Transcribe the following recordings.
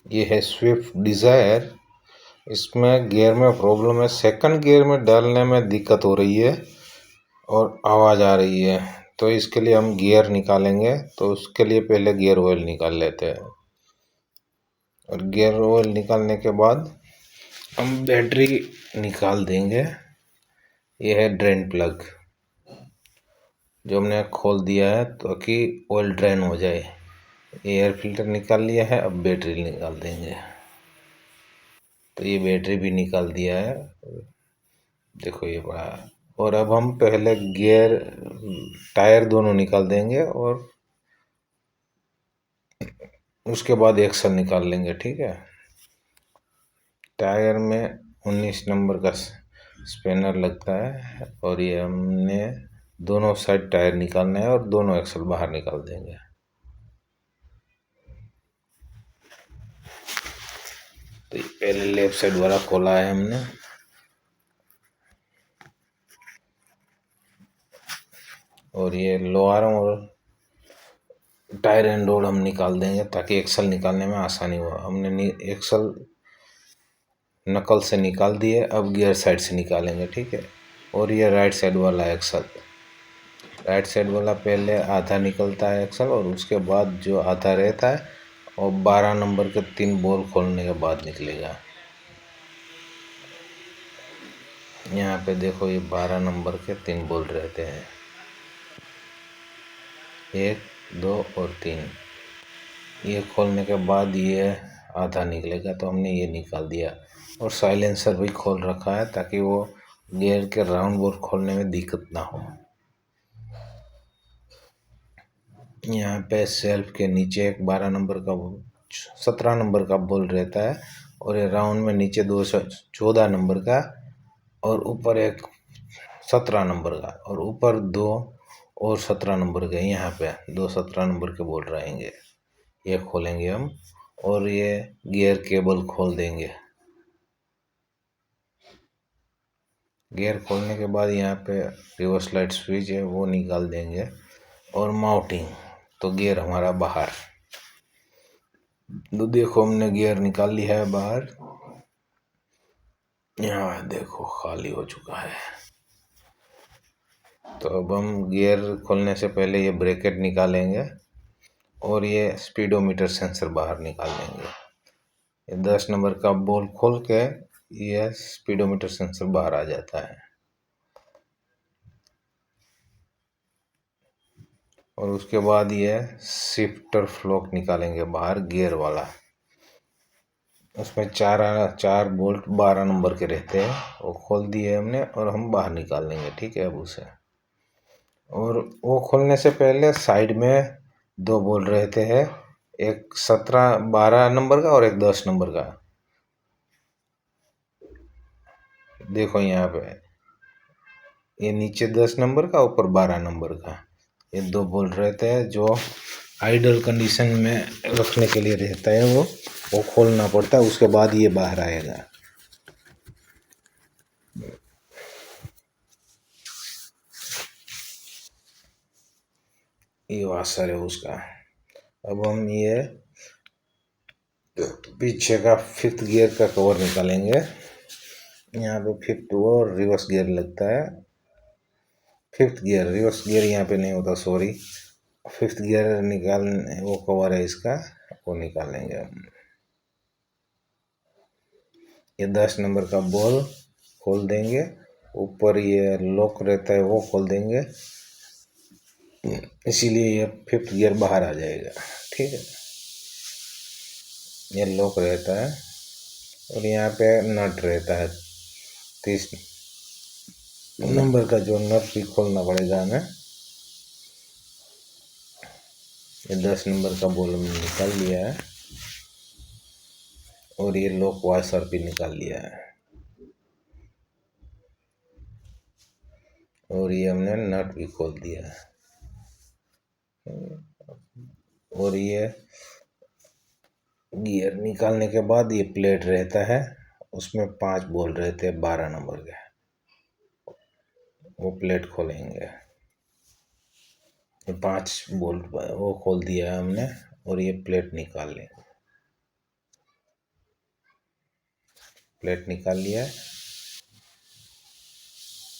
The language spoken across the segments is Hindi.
ये है स्विफ्ट डिज़ायर। इसमें गियर में प्रॉब्लम है, सेकंड गियर में डालने में दिक्कत हो रही है और आवाज़ आ रही है। तो इसके लिए हम गियर निकालेंगे, तो उसके लिए पहले गियर ऑयल निकाल लेते हैं। और गियर ऑयल निकालने के बाद हम बैटरी निकाल देंगे। यह है ड्रेन प्लग जो हमने खोल दिया है ताकि ऑयल ड्रेन हो जाए। एयर फिल्टर निकाल लिया है, अब बैटरी निकाल देंगे। तो ये बैटरी भी निकाल दिया है, देखो ये बड़ा। और अब हम पहले गियर टायर दोनों निकाल देंगे और उसके बाद एक्सल निकाल लेंगे, ठीक है। टायर में 19 नंबर का स्पेनर लगता है और ये हमने दोनों साइड टायर निकालना है और दोनों एक्सल बाहर निकाल देंगे। तो ये पहले लेफ्ट साइड वाला खोला है हमने। और ये लोअर और टायर एंड रोड हम निकाल देंगे ताकि एक्सल निकालने में आसानी हो। हमने एक्सल नकल से निकाल दिए, अब गियर साइड से निकालेंगे, ठीक है। और ये राइट साइड वाला एक्सल, राइट साइड वाला पहले आधा निकलता है एक्सल और उसके बाद जो आधा रहता है और 12 नंबर के 3 बोल खोलने के बाद निकलेगा। यहाँ पे देखो ये 12 नंबर के 3 बोल रहते हैं, 1, 2 और 3। ये खोलने के बाद ये आधा निकलेगा, तो हमने ये निकाल दिया। और साइलेंसर भी खोल रखा है ताकि वो गियर के राउंड बोल खोलने में दिक्कत ना हो। यहाँ पे सेल्फ के नीचे एक 12 नंबर का 17 नंबर का बोल रहता है और ये राउंड में नीचे 214 नंबर का और ऊपर एक 17 नंबर का और ऊपर 2 और 17 नंबर के। यहाँ पे 2 17 नंबर के बोल रहेंगे, ये खोलेंगे हम। और ये गियर केबल खोल देंगे। गियर खोलने के बाद यहाँ पे रिवर्स लाइट स्विच है वो निकाल देंगे। और माउंटिंग, तो गियर हमारा बाहर। तो देखो हमने गियर निकाल लिया है बाहर। यहाँ देखो खाली हो चुका है। तो अब हम गियर खोलने से पहले ये ब्रैकेट निकालेंगे और ये स्पीडोमीटर सेंसर बाहर निकाल लेंगे। ये 10 नंबर का बोल खोल के ये स्पीडोमीटर सेंसर बाहर आ जाता है। और उसके बाद ये शिफ्टर फ्लॉक निकालेंगे बाहर, गियर वाला। उसमें चार बोल्ट 12 नंबर के रहते हैं, वो खोल दिए हमने और हम बाहर निकाल लेंगे, ठीक है। अब उसे और वो खोलने से पहले साइड में 2 बोल्ट रहते हैं, एक 12 नंबर का और एक 10 नंबर का। देखो यहाँ पे ये नीचे 10 नंबर का, ऊपर 12 नंबर का। ये 2 बोल्ट रहते हैं जो आइडल कंडीशन में रखने के लिए रहता है, वो खोलना पड़ता है, उसके बाद ये बाहर आएगा। ये वाशर है उसका। अब हम ये पीछे का 5th गियर का कवर निकालेंगे। यहाँ पे 5th और रिवर्स गियर लगता है। 5th गियर, रिवर्स गियर यहाँ पे नहीं होता, सॉरी। 5th गियर निकाल, वो कवर है इसका, वो निकालेंगे हम। ये 10 नंबर का बॉल खोल देंगे, ऊपर ये लॉक रहता है वो खोल देंगे, इसीलिए ये 5th गियर बाहर आ जाएगा, ठीक है। ये लॉक रहता है और यहाँ पे नट रहता है 30 नंबर का, जो नट भी खोलना पड़ेगा हमें। ये 10 नंबर का बॉल हमने निकाल लिया है और ये लॉक वाशर भी निकाल लिया है। और ये हमने नट भी खोल दिया है। और ये गियर निकालने के बाद ये प्लेट रहता है, उसमें 5 बोल्ट रहते हैं 12 नंबर के, वो प्लेट खोलेंगे। ये 5 बोल्ट वो खोल दिया है हमने और ये प्लेट निकाल लेंगे। प्लेट निकाल लिया है।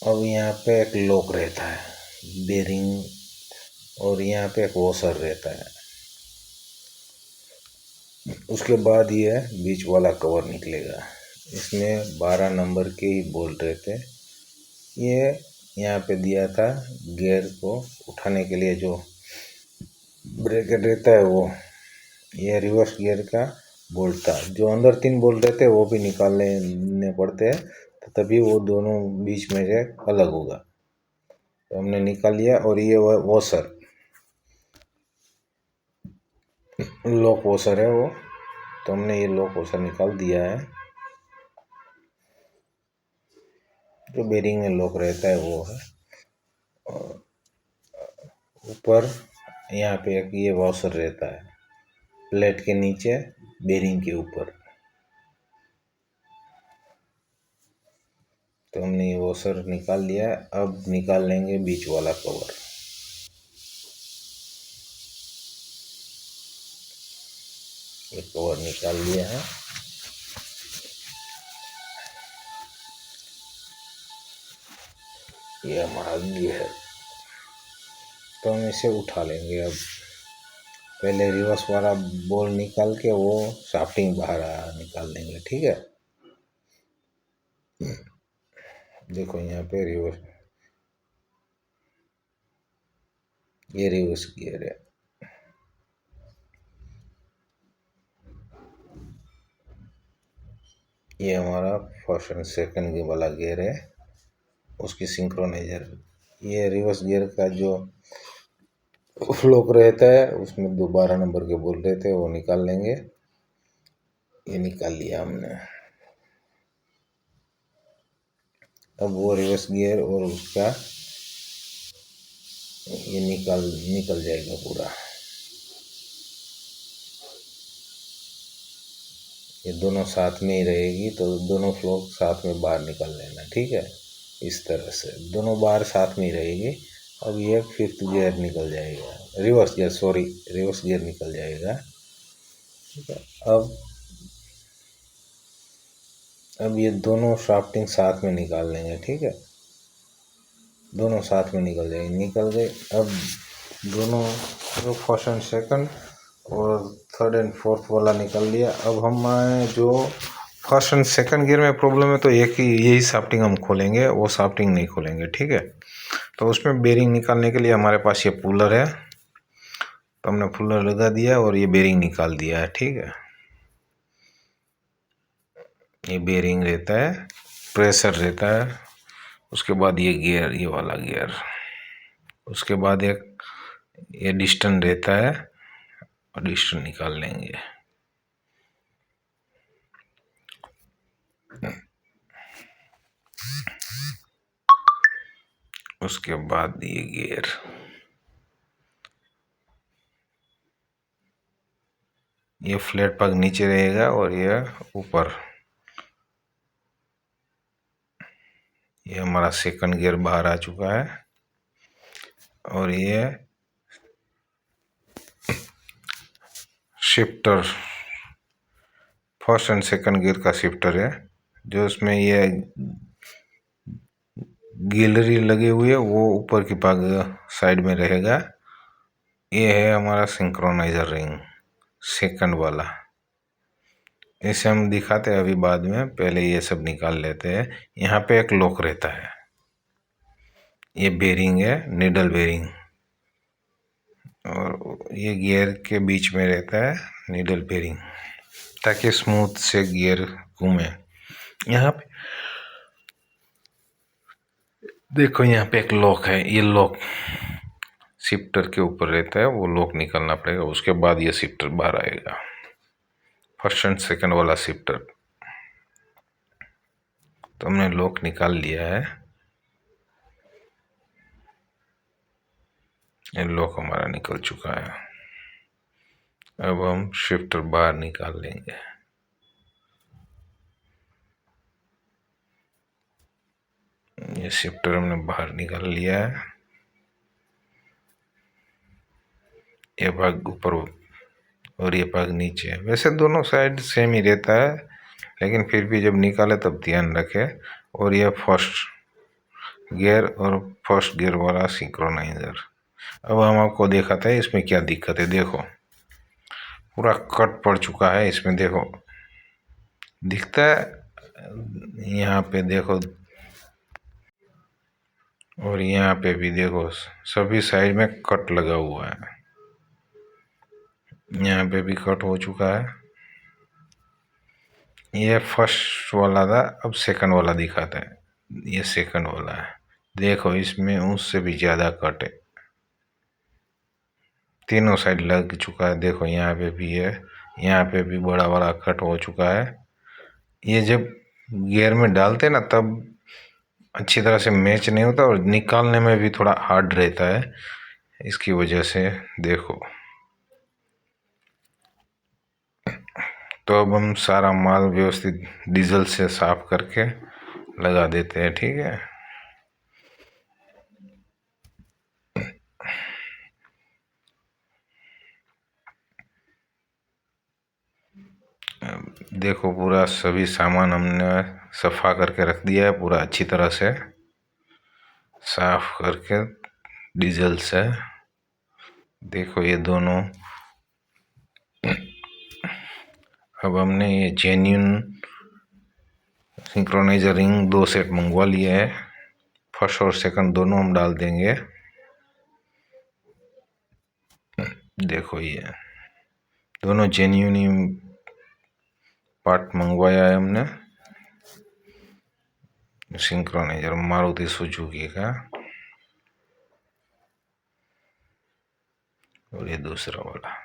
अब यहाँ पे एक लॉक रहता है बेरिंग, और यहाँ पे एक वॉशर रहता है। उसके बाद ये बीच वाला कवर निकलेगा। इसमें 12 नंबर के ही बोल्ट रहते हैं। ये यहाँ पे दिया था गियर को उठाने के लिए, जो ब्रेकेट रहता है वो। ये रिवर्स गियर का बोल्ट था। जो अंदर 3 बोल्ट रहते हैं वो भी निकालने पड़ते हैं, तो तभी वो दोनों बीच में से अलग होगा। तो हमने निकाल लिया। और ये वॉशर, लॉक वॉशर है वो, तो हमने ये लॉक वॉशर निकाल दिया है। जो बेरिंग में लॉक रहता है वो है। और ऊपर यहाँ पे एक ये वॉशर रहता है प्लेट के नीचे बेरिंग के ऊपर। तो हमने ये वॉशर निकाल लिया है। अब निकाल लेंगे बीच वाला कवर। ये कवर निकाल लिया है। ये हमारा गियर है, तो हम इसे उठा लेंगे। अब पहले रिवर्स वाला बॉल निकाल के वो शाफ्टिंग बाहर निकाल देंगे, ठीक है। देखो यहाँ पे रिवर्स, ये रिवर्स गियर है। ये हमारा फर्स्ट एंड सेकंड गियर वाला गियर है, उसकी सिंक्रोनाइजर। ये रिवर्स गियर का जो फ्लोक रहता है उसमें 12 नंबर के बोल रहते हैं, वो निकाल लेंगे। ये निकाल लिया हमने। अब वो रिवर्स गियर और उसका ये निकल जाएगा पूरा। ये दोनों साथ में ही रहेगी, तो दोनों फ्लोक साथ में बाहर निकल लेना, ठीक है। इस तरह से दोनों बाहर साथ में ही रहेगी। अब ये 5th गियर निकल जाएगा, reverse gear, sorry, reverse gear निकल जाएगा, ठीक है। अब ये दोनों शाफ्टिंग साथ में निकाल लेंगे, ठीक है। दोनों साथ में निकल जाएंगे, निकल गए। अब दोनों जो फर्स्ट एंड सेकंड और थर्ड एंड फोर्थ वाला निकल लिया। अब हम जो फर्स्ट एंड सेकंड गियर में प्रॉब्लम है, तो एक ही यही शाफ्टिंग हम खोलेंगे, वो शाफ्टिंग नहीं खोलेंगे, ठीक है। तो उसमें बेरिंग निकालने के लिए हमारे पास ये पुलर है, तो हमने पुलर लगा दिया और ये बेरिंग निकाल दिया है, ठीक है। ये बेरिंग रहता है, प्रेशर रहता है। उसके बाद ये गियर, ये वाला गियर। उसके बाद एक ये डिस्टन रहता है, और डिस्टन निकाल लेंगे। उसके बाद ये गियर, ये फ्लैट पग नीचे रहेगा और ये ऊपर। ये हमारा सेकंड गियर बाहर आ चुका है। और ये shifter, first and second gear का शिफ्टर है, जो उसमें ये गैलरी लगी हुई है, वो ऊपर की पग साइड में रहेगा। ये है हमारा सिंक्रोनाइजर रिंग, सेकंड वाला। इसे हम दिखाते हैं अभी बाद में, पहले ये सब निकाल लेते हैं। यहाँ पे एक लॉक रहता है, ये बेरिंग है, निडल बेरिंग। और ये गियर के बीच में रहता है निडल बेरिंग, ताकि स्मूथ से गियर घूमे। यहाँ पे देखो, यहाँ पे एक लॉक है। ये लॉक शिफ्टर के ऊपर रहता है, वो लॉक निकालना पड़ेगा। उसके बाद ये शिफ्टर बाहर आएगा, फर्स्ट एंड सेकंड वाला शिफ्टर। तो हमने लॉक निकाल लिया है। ये लॉक हमारा निकल चुका है। अब हम शिफ्टर बाहर निकाल लेंगे। ये शिफ्टर हमने बाहर निकाल लिया है। ये भाग ऊपर और ये भाग नीचे। वैसे दोनों साइड सेम ही रहता है, लेकिन फिर भी जब निकाले तब ध्यान रखें। और यह फर्स्ट गियर और फर्स्ट गियर वाला सिंक्रोनाइजर। अब हम आपको दिखाते हैं इसमें क्या दिक्कत है। देखो पूरा कट पड़ चुका है इसमें, देखो दिखता है यहाँ पे देखो, और यहाँ पे भी देखो सभी साइड में कट लगा हुआ है। यहाँ पे भी कट हो चुका है। ये फर्स्ट वाला था, अब सेकंड वाला दिखाता है। ये सेकंड वाला है, देखो इसमें उससे भी ज़्यादा कट है, तीनों साइड लग चुका है। देखो यहाँ पे भी है, यहाँ पे भी बड़ा बड़ा कट हो चुका है। ये जब गियर में डालते ना तब अच्छी तरह से मैच नहीं होता और निकालने में भी थोड़ा हार्ड रहता है, इसकी वजह से। देखो तो अब हम सारा माल व्यवस्थित डीजल से साफ करके लगा देते हैं, ठीक है। देखो पूरा सभी सामान हमने सफ़ा करके रख दिया है, पूरा अच्छी तरह से साफ करके डीजल से। देखो ये दोनों, अब हमने ये जेन्युइन सिंक्रोनाइजर रिंग 2 सेट मंगवा लिए है। फर्स्ट और सेकंड दोनों हम डाल देंगे। देखो ये दोनों जेन्युइन पार्ट मंगवाया है हमने, सिंक्रोनाइजर मारुति सुजुकी का। और ये दूसरा वाला,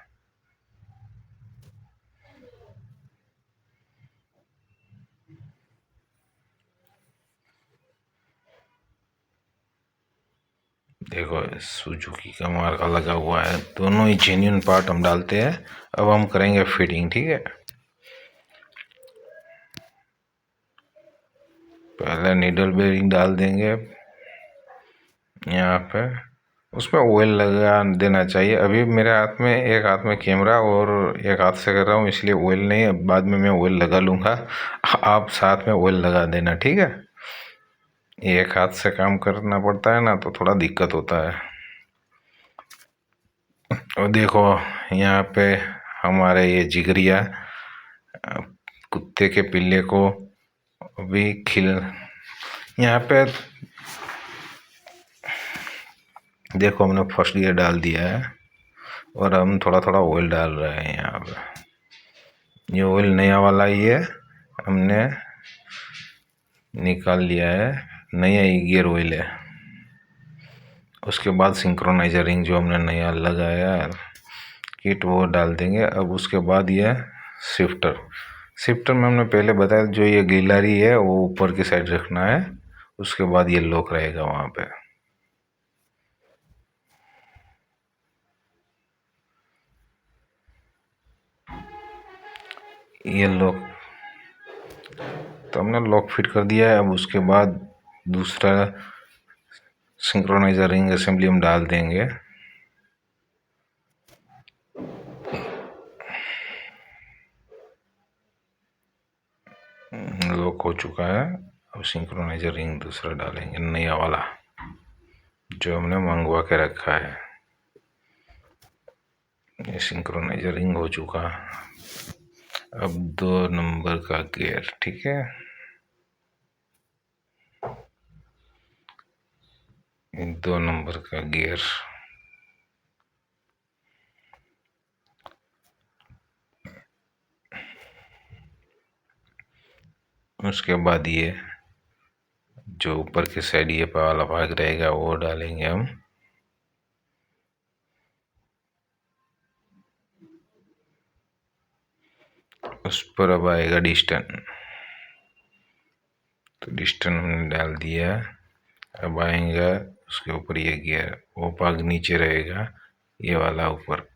देखो सुजुकी का मार्का लगा हुआ है। दोनों ही जेन्युइन पार्ट हम डालते हैं। अब हम करेंगे फिटिंग, ठीक है। पहले नीडल बेरिंग डाल देंगे यहाँ पे, उसमें ऑयल लगा देना चाहिए। अभी मेरे हाथ में, एक हाथ में कैमरा और एक हाथ से कर रहा हूँ, इसलिए ऑयल नहीं है, बाद में मैं ऑयल लगा लूँगा। आप साथ में ऑयल लगा देना, ठीक है। एक हाथ से काम करना पड़ता है ना, तो थोड़ा दिक्कत होता है। और देखो यहाँ पे हमारे ये जिगरिया कुत्ते के पिल्ले को अभी यहाँ पे देखो हमने फर्स्ट गियर डाल दिया है और हम थोड़ा थोड़ा ऑयल डाल रहे हैं यहाँ पे। ये ऑयल नया वाला ही है, हमने निकाल लिया है, नया ही गियर ऑयल है। उसके बाद सिंक्रोनाइजर रिंग जो हमने नया लगाया है किट, वो डाल देंगे। अब उसके बाद ये शिफ्टर में हमने पहले बताया, जो ये गिलारी है वो ऊपर की साइड रखना है, उसके बाद ये लॉक रहेगा वहाँ पे। ये लॉक तो हमने लॉक फिट कर दिया है। अब उसके बाद दूसरा सिंक्रोनाइजर रिंग असेंबली हम डाल देंगे। लॉक हो चुका है। अब सिंक्रोनाइजर रिंग दूसरा डालेंगे, नया वाला जो हमने मंगवा के रखा है। ये सिंक्रोनाइजर रिंग हो चुका। अब 2 नंबर का गियर, ठीक है। 2 नंबर का गियर, उसके बाद ये जो ऊपर की साइड ये वाला भाग रहेगा वो डालेंगे हम। उस पर अब आएगा डिस्टन, तो डिस्टन हमने डाल दिया। अब आएगा उसके ऊपर ये गियर, वो भाग नीचे रहेगा, ये वाला ऊपर।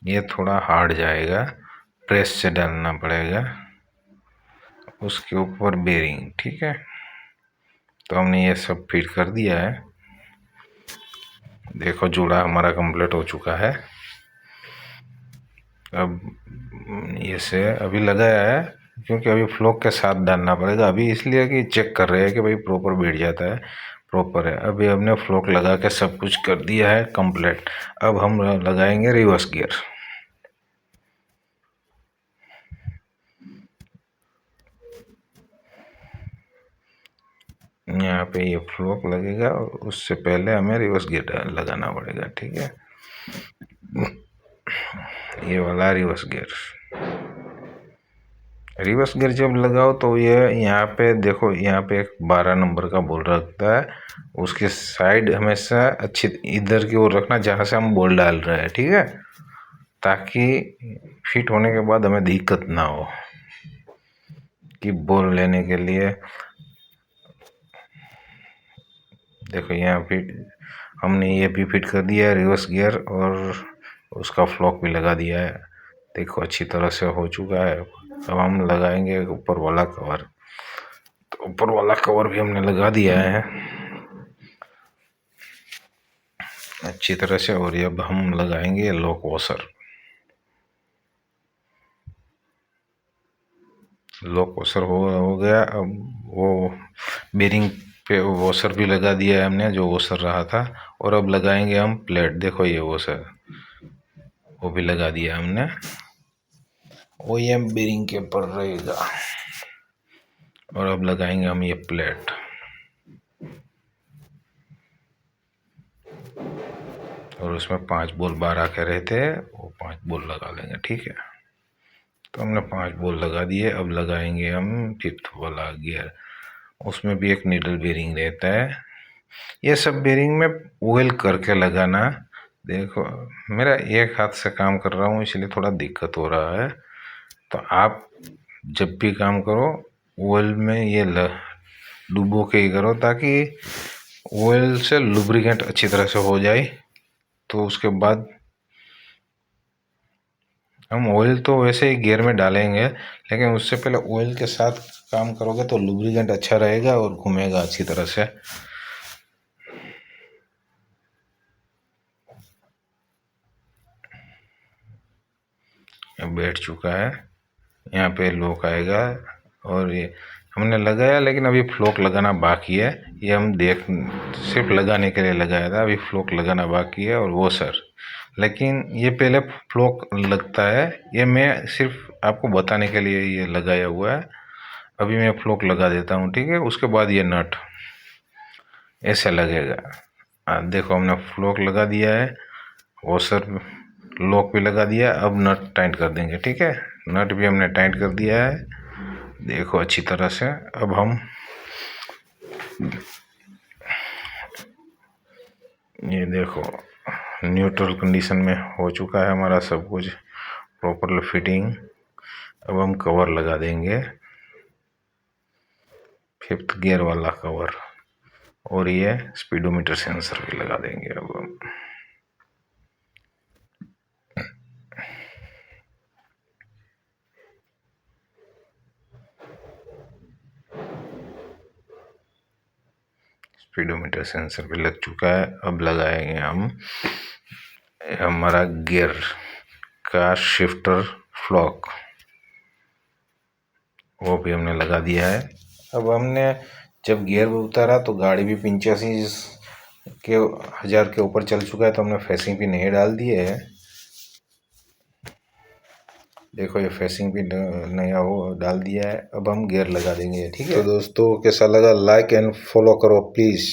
ये थोड़ा हार्ड जाएगा, प्रेस से डालना पड़ेगा। उसके ऊपर बेरिंग, ठीक है। तो हमने ये सब फिट कर दिया है। देखो जोड़ा हमारा कंप्लीट हो चुका है। अब ये से अभी लगाया है, क्योंकि अभी फ्लोक के साथ डालना पड़ेगा अभी, इसलिए कि चेक कर रहे हैं कि भाई प्रॉपर बैठ जाता है, प्रॉपर है। अभी हमने फ्लोक लगा के सब कुछ कर दिया है कंप्लीट। अब हम लगाएंगे रिवर्स गियर। यहाँ पे ये फ्लोक लगेगा और उससे पहले हमें रिवर्स गियर लगाना पड़ेगा, ठीक है। ये वाला रिवर्स गियर जब लगाओ तो ये यहाँ पे देखो, यहाँ पे एक 12 नंबर का बॉल रखता है, उसके साइड हमेशा अच्छी इधर की ओर रखना जहाँ से हम बॉल डाल रहे हैं, ठीक है, ताकि फिट होने के बाद हमें दिक्कत ना हो कि बॉल लेने के लिए। देखो यहाँ फिट, हमने ये भी फिट कर दिया है रिवर्स गियर, और उसका फ्लॉक भी लगा दिया है। देखो अच्छी तरह से हो चुका है। अब हम लगाएंगे ऊपर वाला कवर। तो ऊपर वाला कवर भी हमने लगा दिया है अच्छी तरह से। और ये अब हम लगाएंगे लॉक वॉशर। लॉक वॉशर हो गया। अब वो बेरिंग पे वॉशर भी लगा दिया है हमने, जो वॉशर रहा था। और अब लगाएंगे हम प्लेट। देखो ये वॉशर वो भी लगा दिया हमने, वो ये बेरिंग के ऊपर रहेगा। और अब लगाएंगे हम ये प्लेट। और उसमें 5 बॉल 12 के रहते हैं, वो 5 बॉल लगा लेंगे, ठीक है। तो हमने 5 बॉल लगा दिए। अब लगाएंगे हम 5th वाला गियर। उसमें भी एक नीडल बेरिंग रहता है। ये सब बेरिंग में ऑयल करके लगाना। देखो मेरा एक हाथ से काम कर रहा हूँ, इसलिए थोड़ा दिक्कत हो रहा है। तो आप जब भी काम करो ऑयल में ये डुबो के ही करो, ताकि ऑयल से लुब्रिकेंट अच्छी तरह से हो जाए। तो उसके बाद हम ऑयल तो वैसे ही गियर में डालेंगे, लेकिन उससे पहले ऑयल के साथ काम करोगे तो लुब्रिकेंट अच्छा रहेगा और घूमेगा अच्छी तरह से। बैठ चुका है। यहाँ पे लॉक आएगा और ये हमने लगाया, लेकिन अभी फ्लोक लगाना बाकी है। ये हम सिर्फ लगाने के लिए लगाया था, अभी फ्लोक लगाना बाकी है। और वो सर, लेकिन ये पहले फ्लोक लगता है। ये मैं सिर्फ आपको बताने के लिए ये लगाया हुआ है। अभी मैं फ्लोक लगा देता हूँ, ठीक है। उसके बाद ये नट ऐसे लगेगा। देखो हमने फ्लोक लगा दिया है, वो सर लॉक भी लगा दिया। अब नट टाइट कर देंगे, ठीक है। नट भी हमने टाइट कर दिया है, देखो अच्छी तरह से। अब हम ये देखो न्यूट्रल कंडीशन में हो चुका है हमारा सब कुछ प्रॉपर फिटिंग। अब हम कवर लगा देंगे, 5th गियर वाला कवर। और ये स्पीडोमीटर सेंसर भी लगा देंगे अब हम। स्पीडोमीटर सेंसर भी लग चुका है। अब लगाएंगे हम हमारा गियर का शिफ्टर फ्लॉक, वो भी हमने लगा दिया है। अब हमने जब गियर में उतारा तो गाड़ी भी 85 के 1000 के ऊपर चल चुका है, तो हमने फेसिंग भी नहीं डाल दिए है। देखो ये फेसिंग भी नया वो डाल दिया है। अब हम गियर लगा देंगे, ठीक है। तो दोस्तों कैसा लगा, लाइक एंड फॉलो करो प्लीज़।